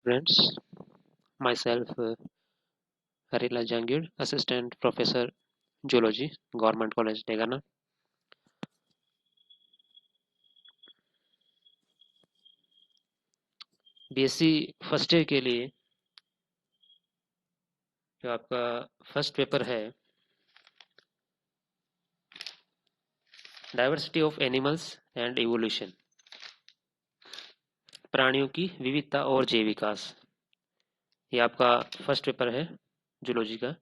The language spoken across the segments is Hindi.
Friends, myself Harila Jangir, Assistant Professor Zoology, Government College Degana. BSc first year के लिए जो आपका फर्स्ट पेपर है, diversity of animals and evolution, प्राणियों की विविधता और जैव विकास, ये आपका फर्स्ट पेपर है जूलॉजी का,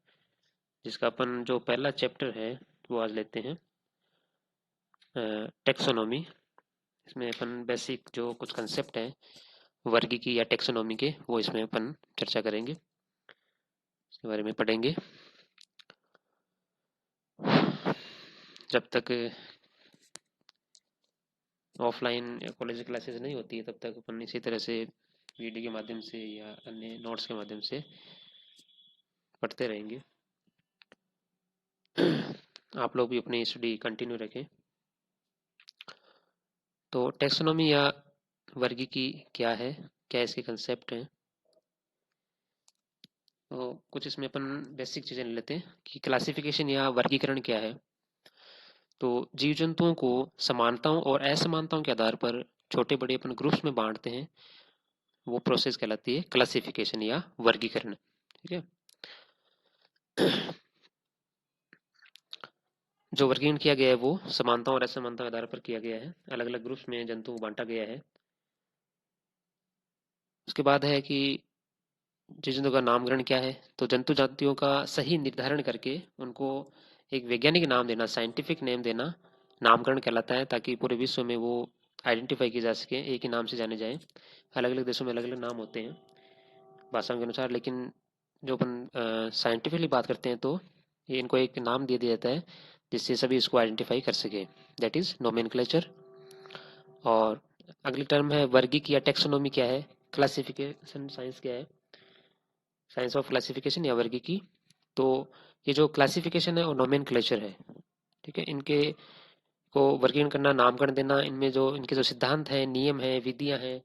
जिसका अपन जो पहला चैप्टर है वो आज लेते हैं, टेक्सोनॉमी। इसमें अपन बेसिक जो कुछ कंसेप्ट हैं वर्गीकी या टेक्सोनॉमी के, वो इसमें अपन चर्चा करेंगे, इसके बारे में पढ़ेंगे। जब तक ऑफलाइन या कॉलेज क्लासेस नहीं होती है तब तक अपन इसी तरह से वीडियो के माध्यम से या अन्य नोट्स के माध्यम से पढ़ते रहेंगे। आप लोग भी अपनी स्टडी कंटिन्यू रखें। तो टेक्सोनॉमी या वर्गीकी क्या है, क्या इसके कंसेप्ट हैं, तो कुछ इसमें अपन बेसिक चीज़ें ले लेते हैं कि क्लासिफिकेशन या वर्गीकरण क्या है। तो जीव जंतुओं को समानताओं और असमानताओं के आधार पर छोटे बड़े अपन ग्रुप्स में बांटते हैं, वो प्रोसेस कहलाती है क्लासिफिकेशन या वर्गीकरण। ठीक है। जो वर्गीकरण किया गया है वो समानताओं और असमानताओं के आधार पर किया गया है, अलग अलग ग्रुप्स में जंतु को बांटा गया है। उसके बाद है कि जीव जंतु का नामकरण क्या है। तो जंतु जातियों का सही निर्धारण करके उनको एक वैज्ञानिक नाम देना, साइंटिफिक नेम देना, नामकरण कहलाता है, ताकि पूरे विश्व में वो आइडेंटिफाई की जा सके, एक ही नाम से जाने जाए। अलग अलग देशों में अलग अलग नाम होते हैं भाषाओं के अनुसार, लेकिन जो अपन साइंटिफिकली बात करते हैं तो ये इनको एक नाम दे दिया जाता है जिससे सभी इसको आइडेंटिफाई कर सके, दैट इज नोमेनक्लेचर। और अगली टर्म है वर्गीक या टेक्सोनोमी क्या है, क्लासिफिकेशन साइंस क्या है, साइंस ऑफ क्लासिफिकेशन या वर्गीकी। तो ये जो क्लासिफिकेशन है वो नोमेनक्लेचर है। ठीक है। इनके को वर्गीकरण करना, नामकरण देना, इनमें जो इनके जो सिद्धांत हैं, नियम हैं, विधियां हैं,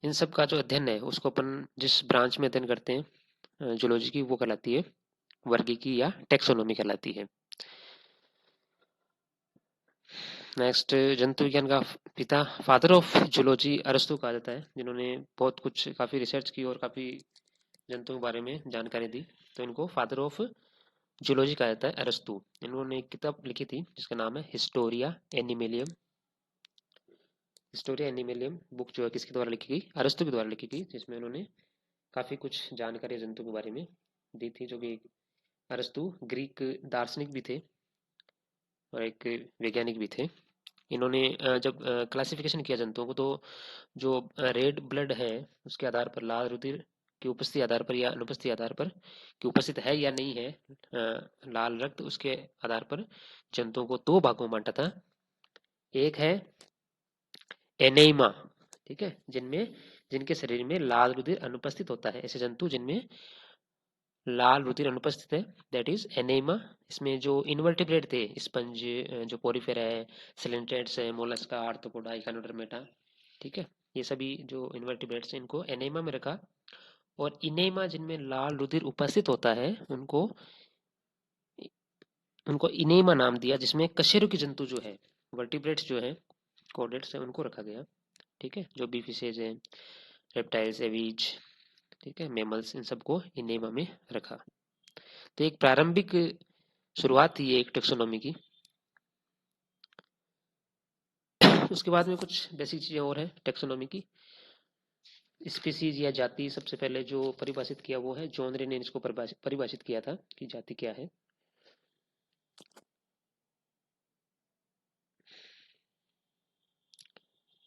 इन सब का जो अध्ययन है उसको अपन जिस ब्रांच में अध्ययन करते हैं जूलॉजी की, वो कहलाती है वर्गीकी या टेक्सोनोमी कहलाती है। नेक्स्ट, जंतु विज्ञान का पिता, फादर ऑफ जूलॉजी अरस्तु कहा जाता है, जिन्होंने बहुत कुछ काफी रिसर्च की और काफी जंतुओं के बारे में जानकारी दी, तो इनको फादर ऑफ जूलॉजी कहा जाता है, अरस्तु। इन्होंने एक किताब लिखी थी जिसका नाम है हिस्टोरिया एनिमेलियम। हिस्टोरिया एनिमेलियम बुक जो है किसके द्वारा लिखी गई, अरस्तु के द्वारा लिखी गई, जिसमें उन्होंने काफी कुछ जानकारी जंतु के बारे में दी थी। जो कि अरस्तु ग्रीक दार्शनिक भी थे और एक वैज्ञानिक भी थे। इन्होंने जब क्लासिफिकेशन किया जंतुओं को, तो जो रेड ब्लड है उसके आधार पर, लाल रुधिर की उपस्थिति आधार पर या अनुपस्थिति आधार पर, कि उपस्थित है या नहीं है लाल रक्त, उसके आधार पर जंतुओं को दो भागों में बांटा था। एक है एनेमा, ठीक है, जिनके शरीर में लाल रुधिर अनुपस्थित होता है, ऐसे जंतु जिनमें लाल रुधिर अनुपस्थित है, दैट इज एनेमा। इसमें जो इनवर्टिब्रेट थे, स्पंज, जो पोरिफेरा है, सिलेंट्रेट्स है, मोलस्का, आर्थ्रोपोडा, इकानोडर्मेटा, ठीक है, ये सभी जो इनवर्टिब्रेट्स हैं इनको एनेमा में रखा। और इनेमा, जिनमें लाल रुधिर उपस्थित होता है, उनको उनको इनेमा नाम दिया, जिसमें कशेरुकी जंतु जो है, वर्टिब्रेट्स जो है, कॉर्डेट्स है, उनको रखा गया। ठीक है। जो बी फिशेज है, रेप्टाइल्स, एवीज, ठीक है, मेमल्स, इन सबको इनेमा में रखा। तो एक प्रारंभिक शुरुआत थी ये एक टेक्सोनॉमी की। उसके बाद में कुछ बेसिक चीजें और है टेक्सोनॉमी की। स्पीसीज या जाति सबसे पहले जो परिभाषित किया वो है जॉन रे ने, इसको परिभाषित किया था कि जाति क्या है।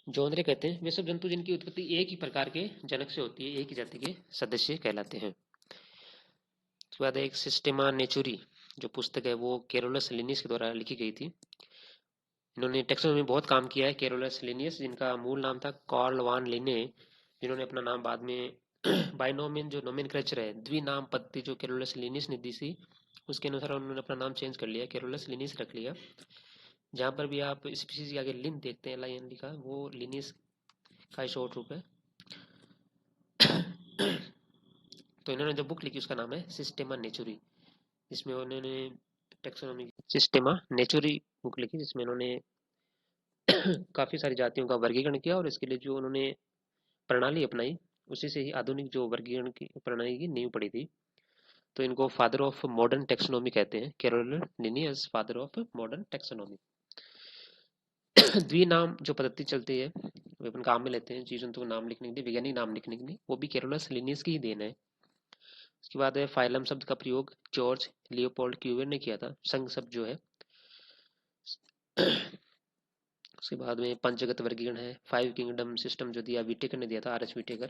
जॉन रे कहते हैं वे सब जंतु जिनकी उत्पत्ति एक ही प्रकार के जनक से होती है, एक ही जाति के सदस्य कहलाते हैं। उसके बाद एक सिस्टेमा नेचुरी जो पुस्तक है वो केरोलस लिनियस के द्वारा लिखी गई थी। इन्होंने टेक्सोनॉमी में बहुत काम किया है, केरोलस लिनियस, जिनका मूल नाम था कार्ल वान लिने, जिन्होंने अपना नाम बाद में बाइनोमियन जो नोमेनक्लेचर है, द्विनाम पद्धति जो केरोलस लिनियस ने दी थी, उसके अनुसार उन्होंने अपना नाम चेंज कर लिया, केरोलस लिनियस रख लिया। जहाँ पर भी आप स्पीसीज के आगे लिन देखते हैं, लाइन लिखा, वो लिनियस का शॉर्ट रूप है। तो इन्होंने जो बुक लिखी उसका नाम है सिस्टेमा नेचुरी, जिसमें उन्होंने टेक्सोनॉमी सिस्टेमा नेचुरी बुक लिखी, जिसमें उन्होंने काफ़ी सारी जातियों का वर्गीकरण किया और इसके लिए जो उन्होंने प्रणाली अपनाई उसी से ही आधुनिक जो वर्गीकरण की प्रणाली की नींव पड़ी थी। तो इनको फादर ऑफ मॉडर्न टेक्सोनॉमी कहते हैं, Carol Linnaeus father of modern taxonomy. द्विनाम जो पद्धति चलती है वो अपन काम में लेते हैं जीव जंतु का नाम लिखने के लिए, वैज्ञानिक नाम लिखने के लिए, वो भी कैरोलस लिनियस की ही देन है। उसके बाद है फाइलम शब्द का प्रयोग जॉर्ज लियोपोल्ड क्यूविर ने किया था, संघ शब्द जो है। उसके बाद में पंचगत वर्गीकरण है, 5 किंगडम सिस्टम जो दिया विटेकर ने दिया था, आर एच विटेकर।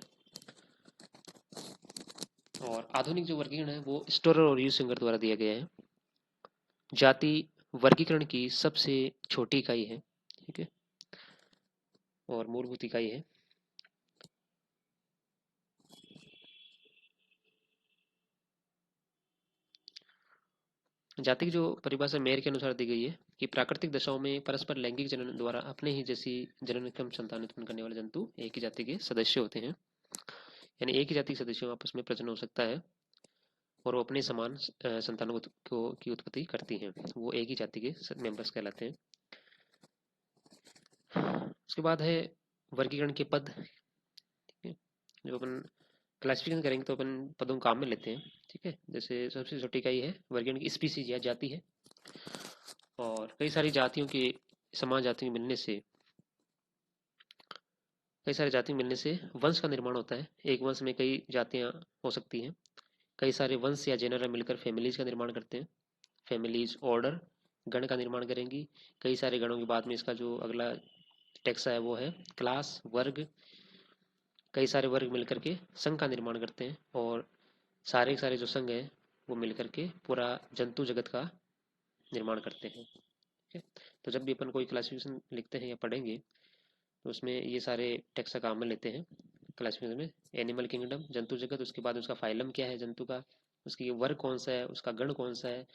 और आधुनिक जो वर्गीकरण है वो स्टोरर और यूसिंगर द्वारा दिया गया है। जाति वर्गीकरण की सबसे छोटी इकाई है, ठीक है, और मूलभूत इकाई है। जाति की जो परिभाषा मेयर के अनुसार दी गई है कि प्राकृतिक दशाओं में परस्पर लैंगिक जनन द्वारा अपने ही जैसी जननक्षम संतान उत्पन्न करने वाले जंतु एक ही जाति के सदस्य होते हैं। यानी एक ही जाति के सदस्यों में आपस में प्रजनन हो सकता है और वो अपने समान संतानों की उत्पत्ति करती हैं, वो एक ही जाति के मेंबर्स कहलाते हैं। उसके बाद है वर्गीकरण के पद, ठीक है, जो अपन क्लासिफिकेशन करेंगे तो अपन पदों को काम में लेते हैं, ठीक है। जैसे सबसे छोटी इकाई है वर्गीकरण की स्पीसीज या जाति है, और कई सारी जातियों के समान जातियों के मिलने से कई सारी जातियां मिलने से वंश का निर्माण होता है। एक वंश में कई जातियां हो सकती हैं। कई सारे वंश या जेनरा मिलकर फैमिलीज का निर्माण करते हैं। फैमिलीज ऑर्डर गण का निर्माण करेंगी। कई सारे गणों के बाद में इसका जो अगला टेक्सा है वो है क्लास वर्ग। कई सारे वर्ग मिलकर के संघ का निर्माण करते हैं और सारे के सारे जो संघ हैं वो मिलकर के पूरा जंतु जगत का निर्माण करते हैं, ठीक है। तो जब भी अपन कोई क्लासिफिकेशन लिखते हैं या पढ़ेंगे तो उसमें ये सारे टेक्सा काम में लेते हैं क्लासिफिकेशन में। एनिमल किंगडम जंतु जगत, उसके बाद उसका फाइलम क्या है जंतु का, उसकी वर्ग कौन सा है, उसका गण कौन सा है,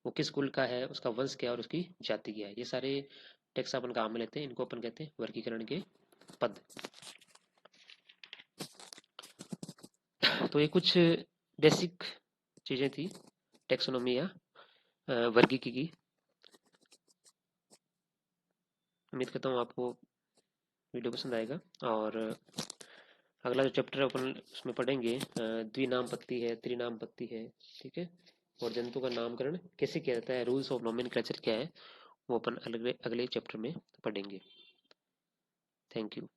वो किस कुल का है, उसका वंश क्या है और उसकी जाति क्या है, ये सारे टेक्स्ट अपन काम में लेते हैं। इनको अपन कहते हैं वर्गीकरण के पद। तो ये कुछ बेसिक चीजें थी टेक्सोनोमी या वर्गीकी की। उम्मीद करता हूँ आपको वीडियो पसंद आएगा। और अगला जो चैप्टर अपन उसमें पढ़ेंगे द्विनामपत्ति है, त्रिनामपत्ति है, ठीक है, और जंतु का नामकरण कैसे किया जाता है, रूल्स ऑफ नोमेनक्लेचर क्या है, वो अपन अगले अगले चैप्टर में पढ़ेंगे। Thank you.